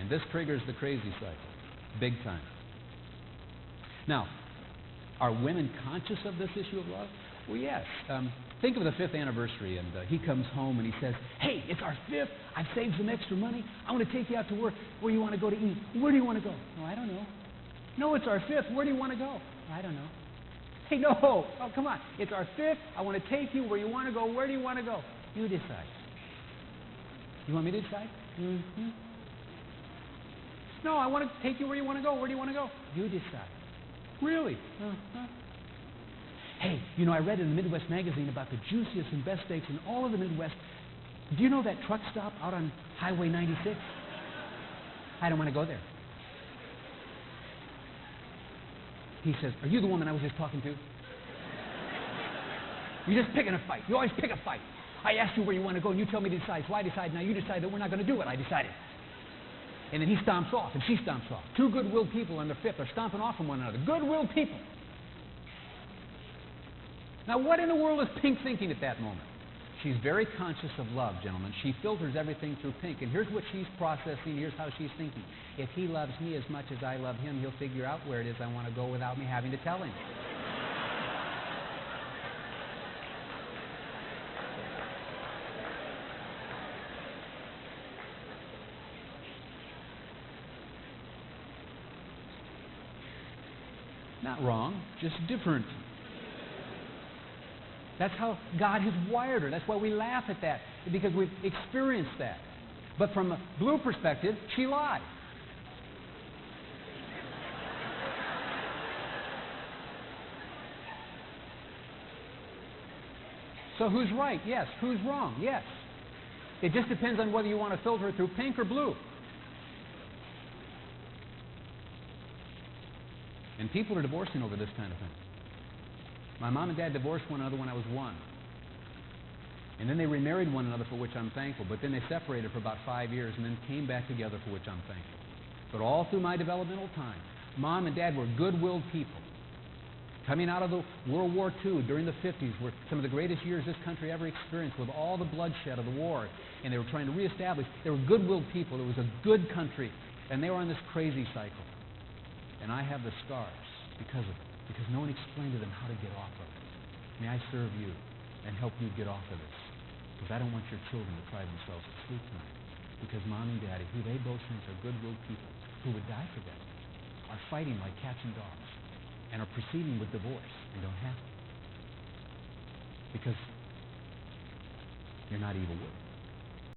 And this triggers the crazy cycle, big time. Now, are women conscious of this issue of love? Well, yes. Think of the 5th anniversary, and he comes home and he says, "Hey, it's our 5th. I've saved some extra money. I want to take you out to work. Where do you want to go to eat? Where do you want to go?" "Oh, I don't know." "No, it's our 5th. Where do you want to go?" "I don't know." "Hey, no. Oh, come on. It's our 5th. I want to take you where you want to go. Where do you want to go?" "You decide." "You want me to decide?" "Mm-hmm." "No, I want to take you where you want to go. Where do you want to go?" "You decide." "Really?" "Uh-huh." "Hey, I read in the Midwest magazine about the juiciest and best steaks in all of the Midwest. Do you know that truck stop out on Highway 96? "I don't want to go there." He says, "Are you the woman I was just talking to?" "You're just picking a fight. You always pick a fight. I asked you where you want to go, and you tell me to decide. So I decide. Now you decide that we're not going to do what I decided." And then he stomps off, and she stomps off. Two good-willed people on the 5th are stomping off from one another. Good-willed people. Now, what in the world is Pink thinking at that moment? She's very conscious of love, gentlemen. She filters everything through Pink. And here's what she's processing. Here's how she's thinking. If he loves me as much as I love him, he'll figure out where it is I want to go without me having to tell him. Not wrong, just different. That's how God has wired her. That's why we laugh at that, because we've experienced that. But from a blue perspective, she lied. So who's right? Yes. Who's wrong? Yes. It just depends on whether you want to filter it through pink or blue. And people are divorcing over this kind of thing. My mom and dad divorced one another when I was 1. And then they remarried one another, for which I'm thankful. But then they separated for about 5 years and then came back together, for which I'm thankful. But all through my developmental time, Mom and Dad were good-willed people. Coming out of the World War II during the 50s were some of the greatest years this country ever experienced, with all the bloodshed of the war. And they were trying to reestablish. They were good-willed people. It was a good country. And they were on this crazy cycle. And I have the scars because of it. Because no one explained to them how to get off of it. May I serve you and help you get off of this? Because I don't want your children to cry themselves to sleep tonight. Because Mom and Daddy, who they both think are good-willed people, who would die for them, are fighting like cats and dogs and are proceeding with divorce and don't have to. Because you're not evil women.